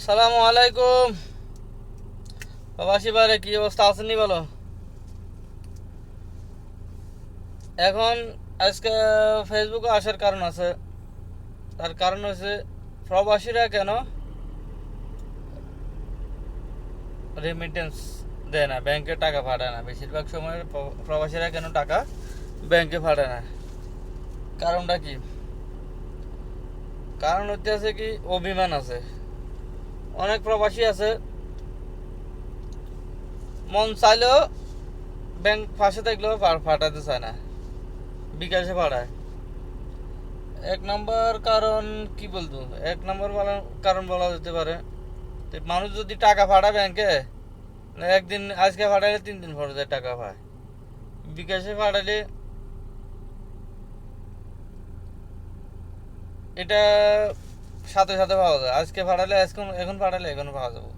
আসসালামু আলাইকুম প্রবাসী ভাইরা, কি অবস্থা আছেন? বলো। এখন আজকে ফেসবুকে আসার কারণ আছে। তার কারণ হচ্ছে প্রবাসীরা কেন রেমিটেন্স দেয় না, ব্যাংকে টাকা পাঠায় না। বেশিরভাগ সময় প্রবাসীরা কেন টাকা ব্যাংকে পাঠায় না, কারণটা কি? কারণ হচ্ছে কি, অভিমান আছে। অনেক প্রবাসী আছে মন চাইলেও ব্যাংক পাশে থাকলেও পাঠাতে চায় না, বিকাশে পাঠায়। এক নম্বর কারণ কি বলতো, এক নম্বর কারণ বলা যেতে পারে, মানুষ যদি টাকা পাঠায় ব্যাংকে, একদিন আজকে পাঠালে 3 দিন পরে যায় টাকা পায়। বিকাশে পাঠালে এটা সাথে সাথে পাওয়া যায়। আজকে পাঠালে এখন পাঠালে এখন পাওয়া যাবো,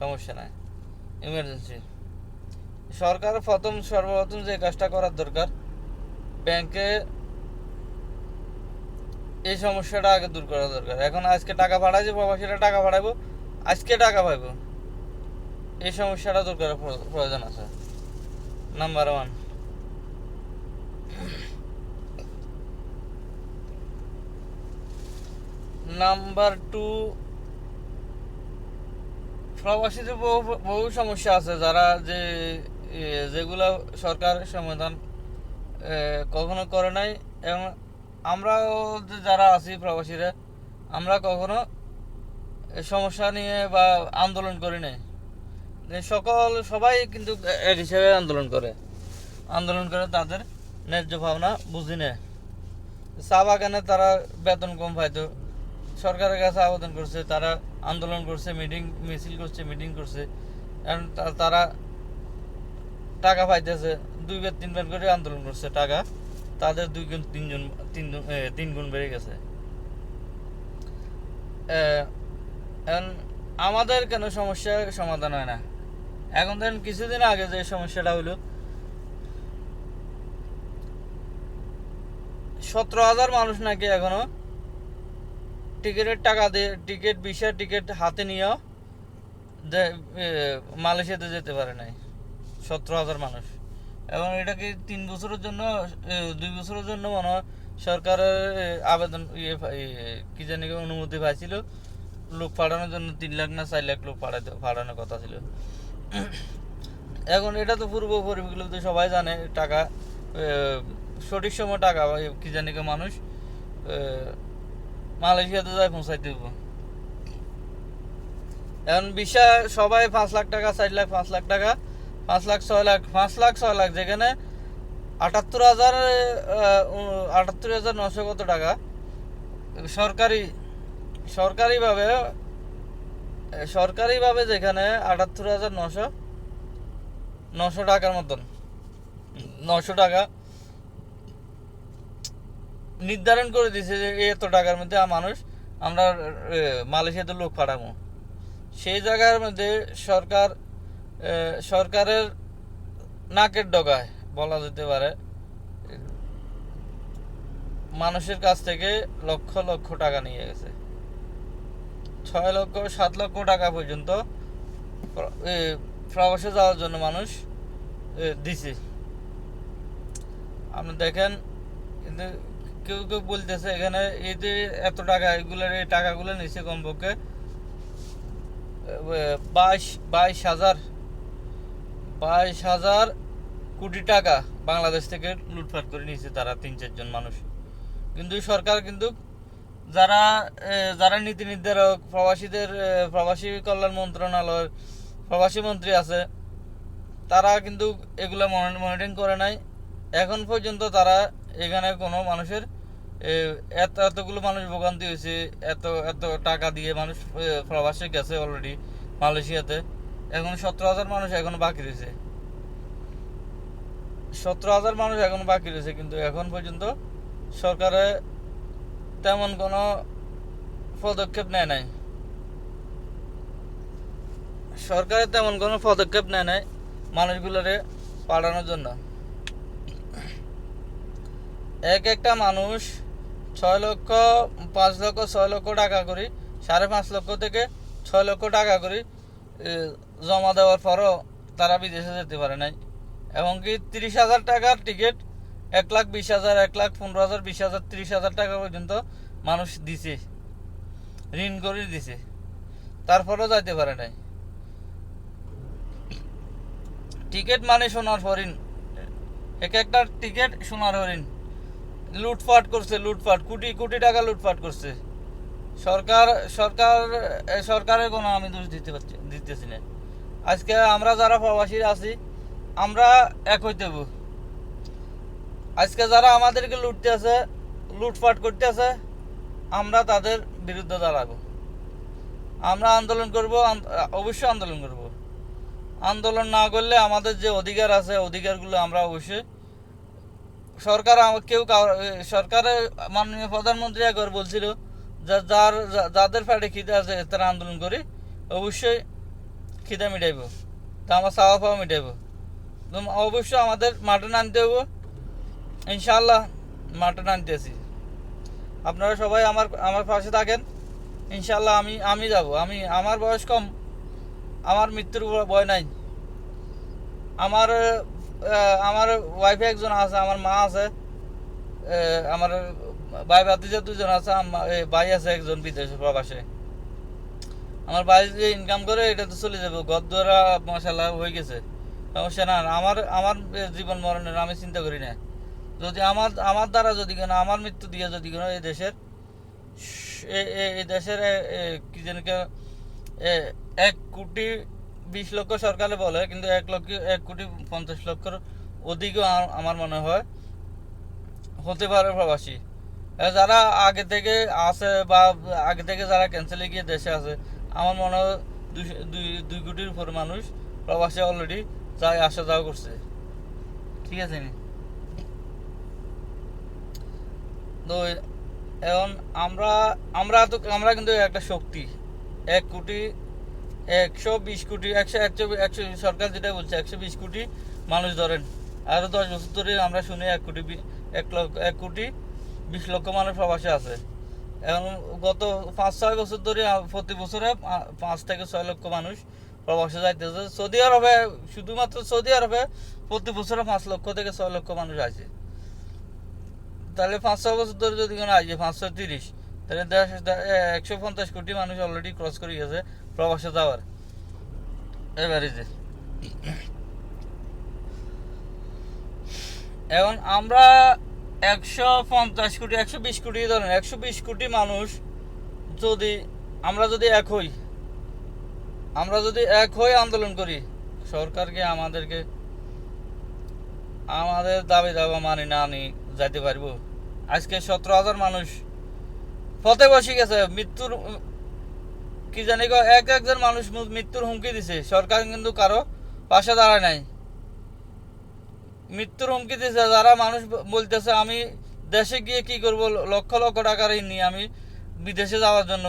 সমস্যা নাই। ইমার্জেন্সি সরকার সর্বপ্রথম যে কাজটা করার দরকার, ব্যাংকে এই সমস্যাটা আগে দূর করা দরকার। এখন আজকে টাকা পাঠাইছে, প্রবাসীরা টাকা পাঠাবো, আজকে টাকা পাইবো, এই সমস্যাটা দূর করার প্রয়োজন আছে। নাম্বার 1। নাম্বার 2, প্রবাসীদের বহু সমস্যা আছে যারা যেগুলো সরকার সমাধান কখনো করে নাই। এবং আমরাও যারা আছি প্রবাসীরা, আমরা কখনো সমস্যা নিয়ে বা আন্দোলন করি নাই। সবাই কিন্তু এক হিসেবে আন্দোলন করে তাদের ন্যায্য ভাবনা বুঝি নেয়। চা বাগানে তারা বেতন কম পাইতো, সরকারের কাছে আবেদন করছে, তারা আন্দোলন করছে, মিছিল করছে, মিটিং করছে। কারণ তারা টাকা পাইতেছে, 2-3 বার করে আন্দোলন করছে, টাকা তাদের 2 গুণ 3 গুণ বেড়ে গেছে। এখন আমাদের কেন সমস্যা সমাধান হয় না? এখন ধরেন কিছুদিন আগে যে সমস্যাটা হলো, 17,000 মানুষ নাকি এখনো টিকিটের টাকা দিয়ে ভিসার টিকিট হাতে নিয়েও মালয়েশিয়াতে যেতে পারে নাই। 17,000 মানুষ। এবং এটা কি 3 বছরের জন্য, 2 বছরের জন্য মনে হয় সরকারের আবেদন কি জানি অনুমতি পাইছিল লোক পাঠানোর জন্য। 3 লাখ না 4 লাখ লোক পাঠানোর কথা ছিল। এখন এটা তো পূর্ব পরিকল্পিত, সবাই জানে টাকা সঠিক সময় টাকা কি জানি মানুষ মালয়েশিয়াতে যায় পৌঁছাইতে দেবো। এখন ভিসা সবাই 5 লাখ টাকা, 4 লাখ, 5 লাখ টাকা, 5 লাখ 6 লাখ, 5 লাখ 6 লাখ, যেখানে 78,900 কত টাকা সরকারিভাবে যেখানে 78,900 টাকার মতন, 900 টাকা নির্ধারণ করে দিয়েছে যে এত টাকার মধ্যে মানুষ আমরা মালয়েশিয়াতে লোক পাঠাবো। সেই জায়গার মধ্যে সরকারের নাকের ডগায় বলা যেতে পারে মানুষের কাছ থেকে লক্ষ লক্ষ টাকা নিয়ে গেছে। 6 লক্ষ 7 লক্ষ টাকা পর্যন্ত প্রবাসে যাওয়ার জন্য মানুষ দিছে। আপনি দেখেন, কিন্তু কেউ কেউ বলতেছে এখানে এই যে এত টাকা, এই টাকাগুলো নিচ্ছে কমপক্ষে 22,000 কোটি টাকা বাংলাদেশ থেকে লুটপাট করে নিয়েছে তারা, 3-4 জন মানুষ। কিন্তু সরকার কিন্তু যারা নীতি নির্ধারক, প্রবাসী কল্যাণ মন্ত্রণালয়ের প্রবাসী মন্ত্রী আছে, তারা কিন্তু এগুলো মনিটরিং করে নাই। এখন পর্যন্ত তারা এখানে কোনো মানুষের এতগুলো মানুষ ভোগান্তি হয়েছে, এত এত টাকা দিয়ে মানুষ প্রবাসে গেছে অলরেডি মালয়েশিয়াতে। এখন 17,000 মানুষ এখনো বাকি রয়েছে, 17,000 মানুষ এখনো বাকি রয়েছে। কিন্তু এখন পর্যন্ত সরকারে তেমন কোনো পদক্ষেপ নেয় নাই। মানুষগুলোরে পাঠানোর জন্য। একটা মানুষ 6 লক্ষ 5 লক্ষ 6 লক্ষ টাকা করে 5.5 লক্ষ থেকে 6 লক্ষ টাকা করে জমা দেওয়ার পরও তারা বিদেশে যেতে পারে নাই। এমনকি 30,000 টাকার টিকিট 1,20,000, 1,15,000, 20,000, 30,000 টাকা পর্যন্ত মানুষ দিছে, ঋণ করে দিছে, তারপরেও যাইতে পারে নাই। টিকিট মানে সোনার হরিণ, এক একটা টিকিট সোনার হরিণ। লুটপাট করছে, লুটপাট, কোটি কোটি টাকা লুটপাট করছে। সরকার সরকার সরকারের কোনো আমি দোষ দিতেছি না। আজকে আমরা যারা প্রবাসী আছি আমরা এক হইতে হইব। আজকে যারা আমাদেরকে লুটতে আছে, লুটপাট করতে আছে, আমরা তাদের বিরুদ্ধে দাঁড়াবো। আমরা আন্দোলন করব, অবশ্যই আন্দোলন করব। আন্দোলন না করলে আমাদের যে অধিকার আছে অধিকারগুলো আমরা অবশ্যই সরকার সরকারের মাননীয় প্রধানমন্ত্রী একবার বলছিল যে যাদের পেটে খিদে আছে তারা আন্দোলন করে অবশ্যই খিদে মিটাইব, তা আমার চাওয়া পাওয়া মিটাইব। অবশ্যই আমাদের মাটন আনতে হবো, ইনশাআল্লাহ মাটন আনতেছি। আপনারা সবাই আমার পাশে থাকেন, ইনশাআল্লাহ। আমি যাব। আমার বয়স কম, আমার মৃত্যুর ভয় নাই। আমার আমার ওয়াইফে একজন আছে, আমার মা আছে, আমার ভাই ভাতিজা 2জন আছে, ভাই আছে একজন বিদেশে প্রবাসে। আমার ভাই যে ইনকাম করে এটা তো চলে যাবে, ঘর দ্বারা মশালা হয়ে গেছে, সমস্যা না। আমার জীবন মরণের আমি চিন্তা করি না। যদি আমার দ্বারা যদি কেন আমার মৃত্যু দিয়ে যদি কেন এই দেশের কি যেন 1,20,00,000 সরকারে বলে, কিন্তু 1,50,00,000 অধিকও আমার মনে হয় হতে পারে প্রবাসী। যারা আগে থেকে আছে বা আগে থেকে যারা ক্যান্সেলে গিয়ে দেশে আছে, আমার মনে হয় 2 কোটির উপর মানুষ প্রবাসী অলরেডি আসা যাওয়া করছে। ঠিক আছে নি? তো এখন আমরা কিন্তু একটা শক্তি। 1,20,00,000 100 সরকার যেটা বলছে 120 কোটি মানুষ ধরেন, আরো 10 বছর ধরে আমরা শুনি 1,20,00,000 মানুষ প্রবাসে আছে। এখন গত 5-6 বছর ধরে প্রতি বছরে 5 থেকে 6 লক্ষ মানুষ প্রবাসে যাইতেছে। সৌদি আরবে, শুধুমাত্র সৌদি আরবে প্রতি বছরে 5 লক্ষ থেকে 6 লক্ষ মানুষ আছে। তাহলে 5-6 বছর ধরে যদি কোনো আসে 530, তাহলে 150 কোটি মানুষ অলরেডি ক্রস করে গেছে প্রবাসে যাওয়ার। এবারে যে এখন আমরা 150 কোটি 120 কোটি ধরেন 120 কোটি মানুষ যদি আমরা যদি এক হই আন্দোলন করি, সরকারকে আমাদের দাবি দাবা মানি না যাইতে পারবো। আজকে 17,000 মানুষ পথে বসে গেছে, মৃত্যুর কি জানি একজন মানুষ মৃত্যুর হুমকি দিছে, সরকার কিন্তু কারো পাশে দাঁড়ায় নাই। মৃত্যুর হুমকি দিছে যারা মানুষ বলতেছে আমি দেশে গিয়ে কি করব, লক্ষ লক্ষ টাকার ঋণ নিয়ে আমি বিদেশে যাওয়ার জন্য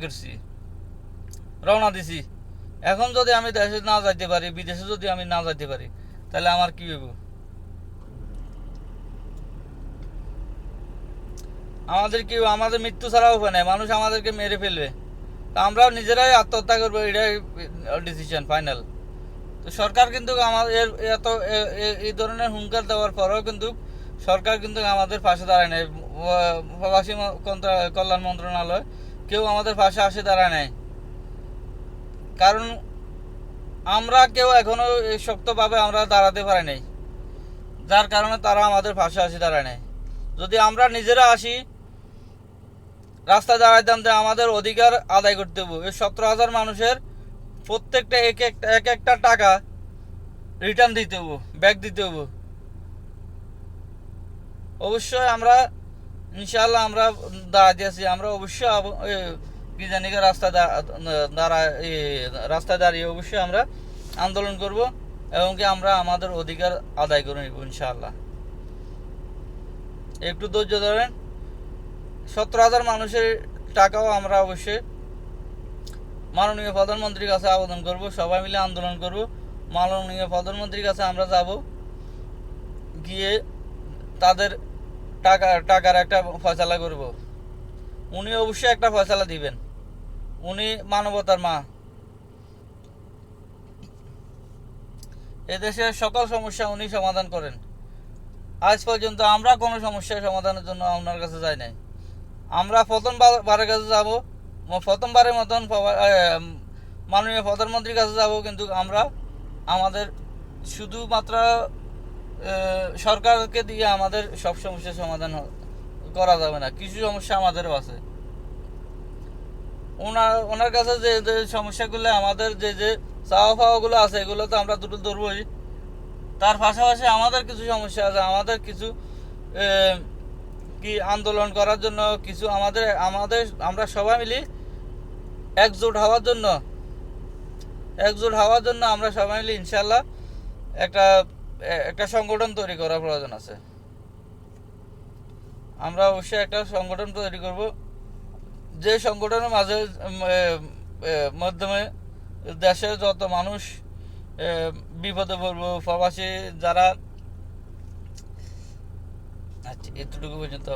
করছি, রওনা দিছি। এখন যদি আমি দেশে না যাইতে পারি, বিদেশে যদি আমি না যাইতে পারি, তাহলে আমার কি হইব? আমাদের মৃত্যু ছাড়াও উপায় নাই, মানুষ আমাদেরকে মেরে ফেলবে। তা আমরা নিজেরাই আত্মহত্যা করবো, এটাই ডিসিশন ফাইনাল। তো সরকার কিন্তু আমাদের এত এই ধরনের হুঙ্কার দেওয়ার পরেও কিন্তু সরকার কিন্তু আমাদের পাশে দাঁড়ায় নাই। প্রবাসী কল্যাণ মন্ত্রণালয় কেউ আমাদের পাশে দাঁড়ায় নাই, কারণ আমরা কেউ এখনো শক্তভাবে আমরা দাঁড়াতে পারি নাই, যার কারণে তারা আমাদের পাশে দাঁড়ায় নাই। যদি আমরা নিজেরা আসি, রাস্তায় দাঁড়াইতাম যে আমাদের অধিকার আদায় করতে হবে, এই 17,000 মানুষের প্রত্যেকটা এক একটা টাকা রিটার্ন দিতে হবো, ব্যাক দিতে হবো। অবশ্যই আমরা ইনশাআল্লাহ আমরা দাঁড়াতে আছি। আমরা অবশ্যই কি জানি রাস্তায় দাঁড়িয়ে অবশ্যই আমরা আন্দোলন করব এবং কি আমরা আমাদের অধিকার আদায় করে নিব ইনশাআল্লাহ। একটু ধৈর্য ধরেন। 17,000 মানুষের টাকাও আমরা অবশ্যই মাননীয় প্রধানমন্ত্রীর কাছে আবেদন করব, সবাই মিলে আন্দোলন করব। মাননীয় প্রধানমন্ত্রীর কাছে আমরা যাব, গিয়ে তাদের টাকার একটা ফয়সালা করব। উনি অবশ্যই একটা ফয়সালা দিবেন, উনি মানবতার মা। এদেশের সকল সমস্যা উনি সমাধান করেন। আজ পর্যন্ত আমরা কোনো সমস্যার সমাধানের জন্য ওনার কাছে যাই নাই। আমরা প্রথমবারের কাছে যাব, প্রথমবারের মতন মাননীয় প্রধানমন্ত্রীর কাছে যাব, কিন্তু আমরা আমাদের শুধুমাত্র সরকারকে দিয়ে আমাদের সব সমস্যার সমাধান করা যাবে না। কিছু সমস্যা আমাদেরও আছে। ওনার কাছে যে যে সমস্যাগুলো, আমাদের যে যে চাওয়া পাওয়াগুলো আছে, এগুলো তো আমরা দুটো ধরবই। তার পাশাপাশি আমাদের কিছু সমস্যা আছে, আমাদের কিছু কি আন্দোলন করার জন্য কিছু আমাদের আমরা সবাই মিলি একজোট হওয়ার জন্য আমরা সবাই মিলে ইনশাল্লাহ একটা সংগঠন তৈরি করার প্রয়োজন আছে। আমরা অবশ্যই একটা সংগঠন তৈরি করব, যে সংগঠনের মাধ্যমে দেশের যত মানুষ বিপদে পড়বো, প্রবাসী যারা, আচ্ছা এতটুকু পর্যন্ত।